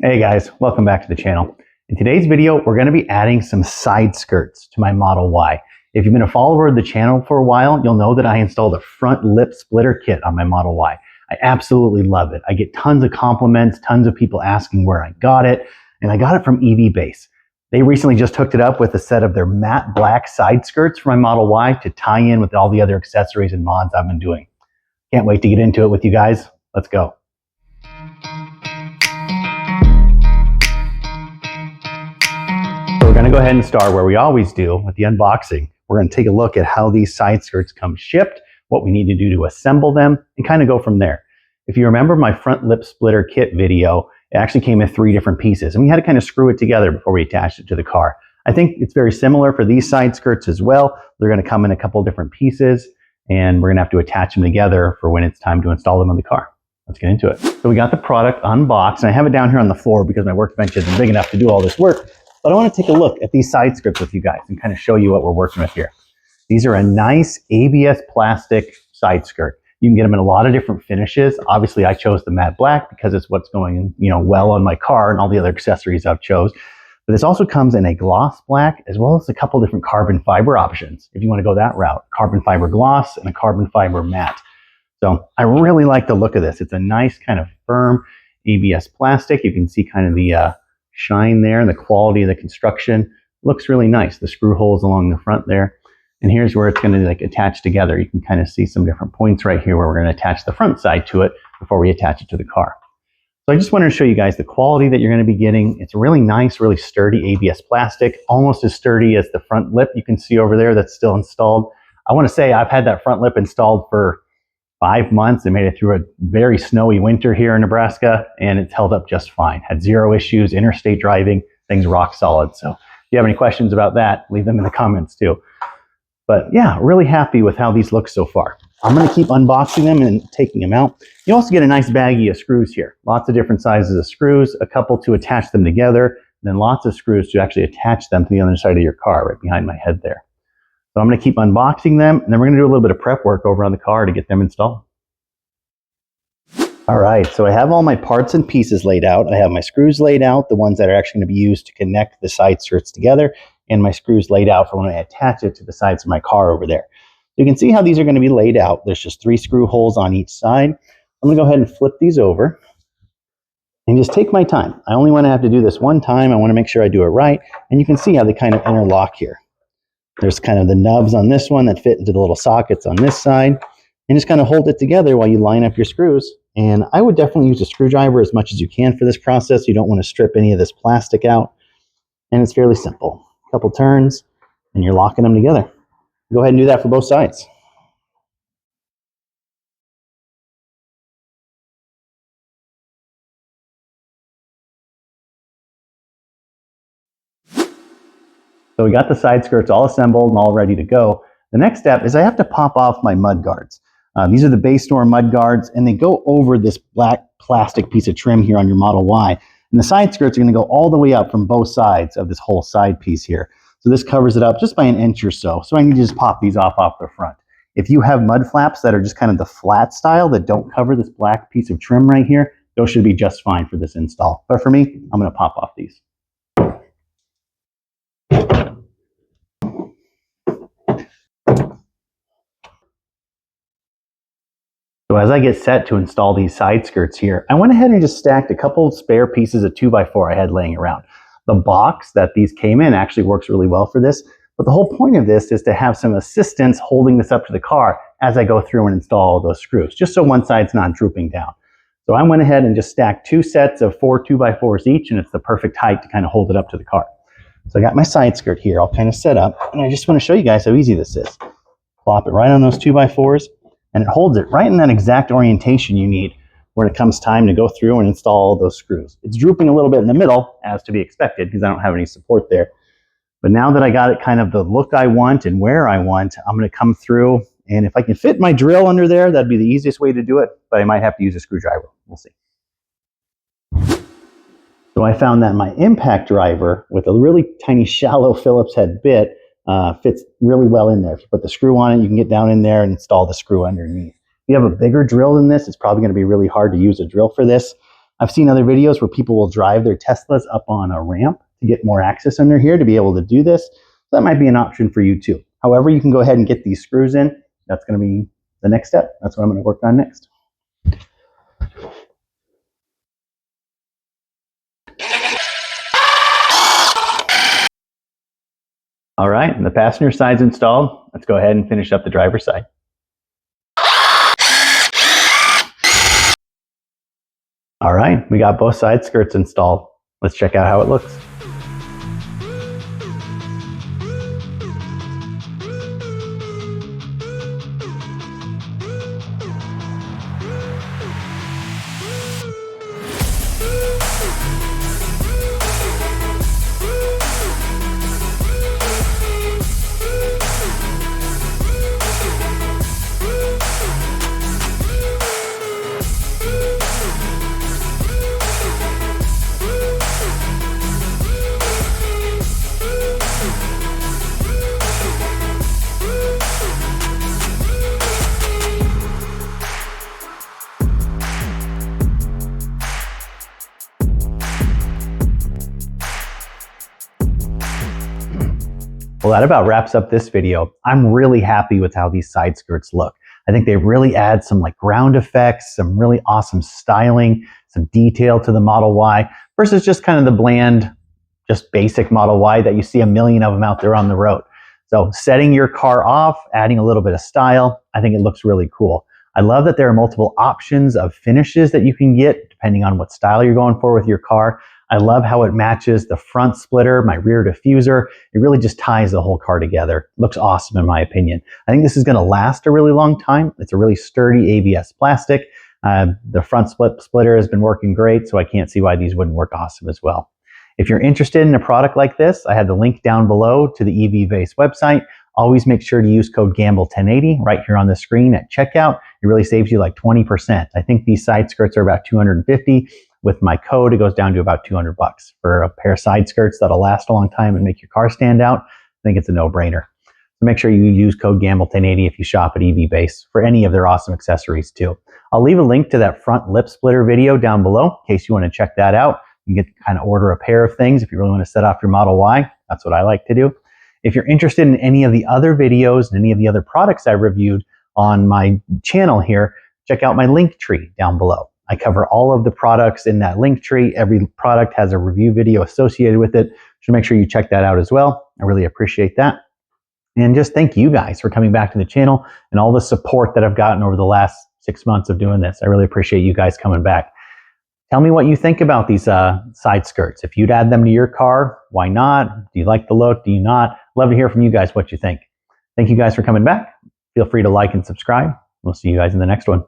Hey guys, welcome back to the channel. In today's video, we're going to be adding some side skirts to my Model Y. If you've been a follower of the channel for a while, you'll know that I installed a front lip splitter kit on my Model Y. I absolutely love it. I get tons of compliments, tons of people asking where I got it, and I got it from EV Base. They recently just hooked it up with a set of their matte black side skirts for my Model Y to tie in with all the other accessories and mods I've been doing. Can't wait to get into it with you guys. Let's go. We're going to go ahead and start where we always do with the unboxing. We're going to take a look at how these side skirts come shipped, what we need to do to assemble them, and kind of go from there. If you remember my front lip splitter kit video, it actually came in 3 different pieces, and we had to kind of screw it together before we attached it to the car. I think it's very similar for these side skirts as well. They're going to come in a couple different pieces, and we're going to have to attach them together for when it's time to install them on the car. Let's get into it. So we got the product unboxed, and I have it down here on the floor because my workbench isn't big enough to do all this work. But I want to take a look at these side skirts with you guys and kind of show you what we're working with here. These are a nice ABS plastic side skirt. You can get them in a lot of different finishes. Obviously, I chose the matte black because it's what's going, well on my car and all the other accessories I've chose. But this also comes in a gloss black as well as a couple different carbon fiber options if you want to go that route. Carbon fiber gloss and a carbon fiber matte. So I really like the look of this. It's a nice kind of firm ABS plastic. You can see kind of the shine there and the quality of the construction looks really nice. The screw holes along the front there. And here's where it's going to attach together. You can kind of see some different points right here where we're going to attach the front side to it before we attach it to the car. So I just wanted to show you guys the quality that you're going to be getting. It's really nice, really sturdy ABS plastic, almost as sturdy as the front lip you can see over there that's still installed. I want to say I've had that front lip installed for 5 months. I made it through a very snowy winter here in Nebraska, and it's held up just fine. Had 0 issues, interstate driving, things rock solid. So if you have any questions about that, leave them in the comments too. But yeah, really happy with how these look so far. I'm going to keep unboxing them and taking them out. You also get a nice baggie of screws here. Lots of different sizes of screws, a couple to attach them together, and then lots of screws to actually attach them to the other side of your car, right behind my head there. So I'm going to keep unboxing them, and then we're going to do a little bit of prep work over on the car to get them installed. All right, so I have all my parts and pieces laid out. I have my screws laid out, the ones that are actually going to be used to connect the side skirts together, and my screws laid out for when I attach it to the sides of my car over there. You can see how these are going to be laid out. There's just 3 screw holes on each side. I'm going to go ahead and flip these over and just take my time. I only want to have to do this one time. I want to make sure I do it right, and you can see how they kind of interlock here. There's kind of the nubs on this one that fit into the little sockets on this side, and just kind of hold it together while you line up your screws. And I would definitely use a screwdriver as much as you can for this process. You don't want to strip any of this plastic out, and it's fairly simple. A couple turns, and you're locking them together. Go ahead and do that for both sides. So we got the side skirts all assembled and all ready to go. The next step is I have to pop off my mud guards. These are the Base Store mud guards, and they go over this black plastic piece of trim here on your Model Y. And the side skirts are going to go all the way up from both sides of this whole side piece here. So this covers it up just by 1 inch or so. So I need to just pop these off the front. If you have mud flaps that are just kind of the flat style that don't cover this black piece of trim right here, those should be just fine for this install. But for me, I'm going to pop off these. So as I get set to install these side skirts here, I went ahead and just stacked a couple of spare pieces of 2x4 I had laying around. The box that these came in actually works really well for this, but the whole point of this is to have some assistance holding this up to the car as I go through and install those screws, just so one side's not drooping down. So I went ahead and just stacked 2 sets of 4 2x4s each, and it's the perfect height to kind of hold it up to the car. So I got my side skirt here all kind of set up, and I just want to show you guys how easy this is. Plop it right on those 2x4s. And it holds it right in that exact orientation you need when it comes time to go through and install those screws. It's drooping a little bit in the middle, as to be expected, because I don't have any support there. But now that I got it kind of the look I want and where I want, I'm going to come through, and if I can fit my drill under there, that'd be the easiest way to do it, but I might have to use a screwdriver. We'll see. So I found that my impact driver with a really tiny shallow Phillips head bit fits really well in there. If you put the screw on it, you can get down in there and install the screw underneath. If you have a bigger drill than this, it's probably going to be really hard to use a drill for this. I've seen other videos where people will drive their Teslas up on a ramp to get more access under here to be able to do this. So that might be an option for you too. However, you can go ahead and get these screws in. That's going to be the next step. That's what I'm going to work on next. All right, the passenger side's installed. Let's go ahead and finish up the driver's side. All right, we got both side skirts installed. Let's check out how it looks. Well, that about wraps up this video. I'm really happy with how these side skirts look. I think they really add some like ground effects, some really awesome styling, some detail to the Model Y versus just kind of the bland, just basic Model Y that you see a million of them out there on the road. So setting your car off, adding a little bit of style, I think it looks really cool. I love that there are multiple options of finishes that you can get depending on what style you're going for with your car. I love how it matches the front splitter, my rear diffuser. It really just ties the whole car together. Looks awesome in my opinion. I think this is going to last a really long time. It's a really sturdy ABS plastic. The front splitter has been working great, so I can't see why these wouldn't work awesome as well. If you're interested in a product like this, I have the link down below to the EVVase website. Always make sure to use code GAMBLE1080 right here on the screen at checkout. It really saves you like 20%. I think these side skirts are about $250. With my code, it goes down to about $200 for a pair of side skirts that'll last a long time and make your car stand out. I think it's a no-brainer. So make sure you use code GAMBLE1080 if you shop at EVVase for any of their awesome accessories too. I'll leave a link to that front lip splitter video down below in case you want to check that out. You can get to kind of order a pair of things if you really want to set off your Model Y. That's what I like to do. If you're interested in any of the other videos and any of the other products I reviewed on my channel here, check out my link tree down below. I cover all of the products in that link tree. Every product has a review video associated with it. So make sure you check that out as well. I really appreciate that. And just thank you guys for coming back to the channel and all the support that I've gotten over the last 6 months of doing this. I really appreciate you guys coming back. Tell me what you think about these side skirts. If you'd add them to your car, why not? Do you like the look? Do you not? Love to hear from you guys what you think. Thank you guys for coming back. Feel free to like and subscribe. We'll see you guys in the next one.